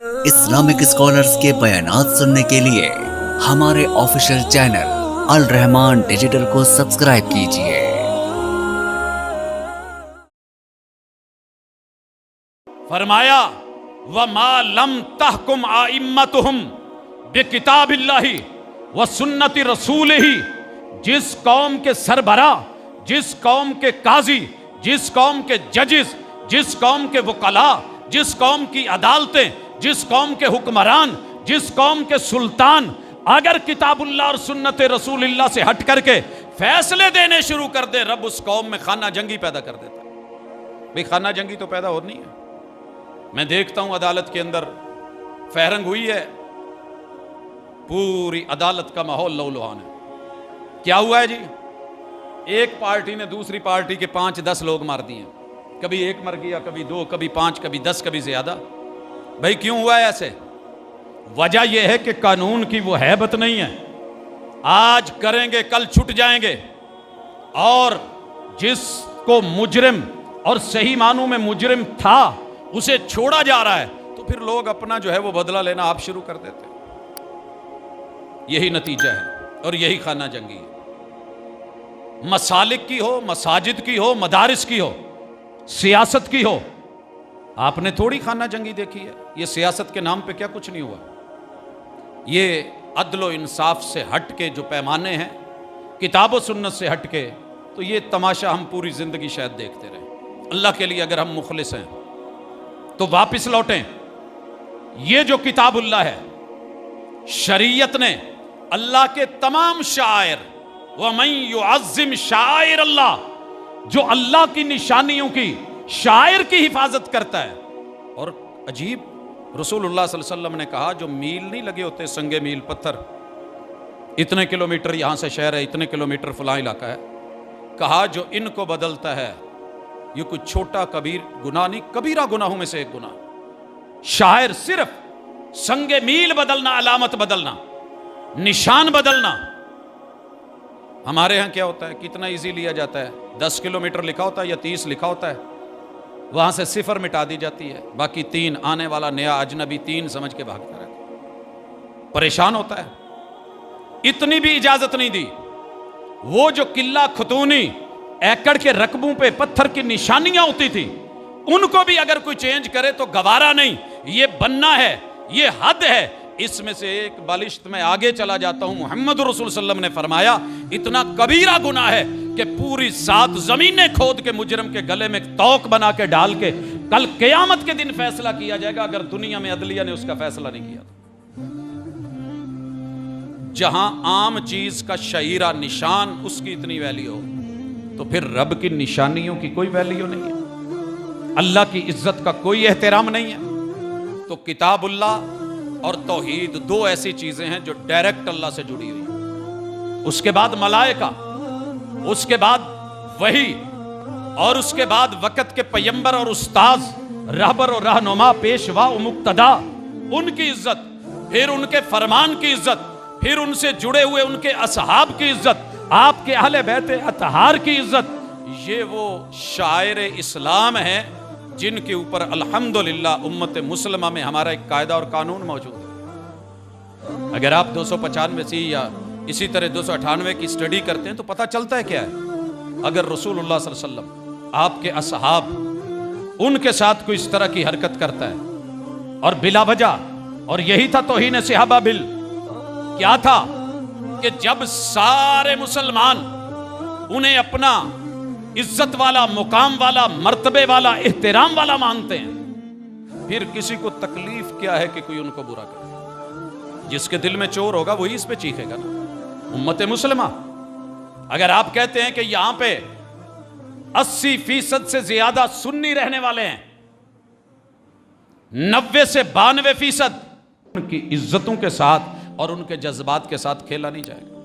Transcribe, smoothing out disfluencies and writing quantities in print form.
Islamic scholars के बयानात सुनने के लिए हमारे ऑफिशियल चैनल अल रहमान डिजिटल को सब्सक्राइब कीजिए। फरमाया व मा लम तहकुम आइम्मतुहुम बिकिताबिल्लाहि व सुन्नति रसूलिही, जिस कौम के सरबरा, जिस कौम के काजी, जिस कौम के जजेस, जिस कौम के वकला, जिस कौम की अदालतें, जिस कौम के हुक्मरान, जिस कौम के सुल्तान अगर किताबुल्लाह और सुन्नत रसूलुल्लाह से हट करके फैसले देने शुरू कर दे, रब उस कौम में खाना जंगी पैदा कर देता है। भाई खाना जंगी तो पैदा होनी है। मैं देखता हूं अदालत के अंदर फहरंग हुई है, पूरी अदालत का माहौल लौलुहान है। क्या हुआ है जी? एक पार्टी ने दूसरी पार्टी के 5-10 लोग मार दिए, कभी एक मर गया, कभी 2, कभी 5, कभी 10, कभी ज्यादा। भाई क्यों हुआ है ऐसे? वजह यह है कि कानून की वो हैबत नहीं है। आज करेंगे कल छुट जाएंगे, और जिसको मुजरिम और सही मानों में मुजरिम था उसे छोड़ा जा रहा है, तो फिर लोग अपना जो है वो बदला लेना आप शुरू कर देते हैं। यही नतीजा है और यही खाना जंगी है। मसालिक की हो, मसाजिद की हो, मदारिस की हो, सियासत की हो, आपने थोड़ी खाना जंगी देखी है। ये सियासत के नाम पे क्या कुछ नहीं हुआ। ये अदलो इंसाफ से हट के जो पैमाने हैं, किताब व सुन्नत से हट के, तो ये तमाशा हम पूरी जिंदगी शायद देखते रहे। अल्लाह के लिए अगर हम मुखलिस हैं तो वापस लौटें। ये जो किताबुल्लाह है, शरीयत ने अल्लाह के तमाम शायर, व मन युअज़्ज़िम शायर अल्लाह, जो अल्लाह की निशानियों की, शायर की हिफाजत करता है। और अजीब, रसूलुल्लाह सल्लल्लाहु अलैहि वसल्लम ने कहा जो मील नहीं लगे होते, संगे मील पत्थर, इतने किलोमीटर यहां से शहर है, इतने किलोमीटर फलां इलाका है, कहा जो इनको बदलता है ये कोई छोटा कबीर गुनाह नहीं, कबीरा गुनाहों में से एक गुनाह। शायर सिर्फ संगे मील बदलना, अलामत बदलना, निशान बदलना। हमारे यहां क्या होता है, कितना इजी लिया जाता है, 10 किलोमीटर लिखा होता है या 30 लिखा होता है, वहां से 0 मिटा दी जाती है, बाकी 3 आने वाला नया अजनबी 3 समझ के भागता रहता, परेशान होता है। इतनी भी इजाजत नहीं दी। वो जो किला खतूनी एकड़ के रकबों पे पत्थर की निशानियां होती थी, उनको भी अगर कोई चेंज करे तो गवारा नहीं। ये बनना है, ये हद है। इसमें से एक बालिश्त में आगे चला जाता हूं। मोहम्मद रसूल सल्लल्लाहु अलैहि वसल्लम ने फरमाया इतना कबीरा गुनाह है कि पूरी 7 जमीनें खोद के मुजरिम के गले में तौक बना के डाल के कल क़यामत के दिन फैसला किया जाएगा, अगर दुनिया में अदलिया ने उसका फैसला नहीं किया। जहां आम चीज का शहीरा निशान उसकी इतनी वैल्यू हो, तो फिर रब की निशानियों की कोई वैल्यू नहीं है, अल्लाह की इज्जत का कोई एहतराम नहीं है। तो किताबुल्लाह और तौहीद 2 ऐसी चीजें हैं जो डायरेक्ट अल्लाह से जुड़ी हुई। उसके बाद मलाइका, उसके बाद वही, और उसके बाद वक़्त के पैगंबर और उस्ताद, रहबर और रहनुमा, पेशवा और मुक्तदा, उनकी इज्जत, फिर उनके फरमान की इज्जत, फिर उनसे जुड़े हुए उनके असहाब की इज्जत, आपके अहले बैत अतहार की इज्जत। ये वो शायर इस्लाम है जिनके ऊपर अल्हम्दुलिल्लाह उम्मत मुस्लिमा में हमारा एक कायदा और कानून मौजूद है। अगर आप 295 या इसी तरह 298 की स्टडी करते हैं तो पता चलता है क्या है। अगर रसूलुल्लाह सल्लल्लाहु अलैहि वसल्लम, आपके असहाब, उनके साथ कोई इस तरह की हरकत करता है और बिला वजह, और यही था तौहीन सहाबा बिल, क्या था कि जब सारे मुसलमान उन्हें अपना इज्जत वाला, मुकाम वाला, मर्तबे वाला, एहतराम वाला मानते हैं, फिर किसी को तकलीफ क्या है कि कोई उनको बुरा करे। जिसके दिल में चोर होगा वही इस पे चीखेगा ना। उम्मत मुस्लिमा, अगर आप कहते हैं कि यहां पे 80% से ज्यादा सुन्नी रहने वाले हैं, 90 से 92% उनकी इज्जतों के साथ और उनके जज्बात के साथ खेला नहीं जाएगा।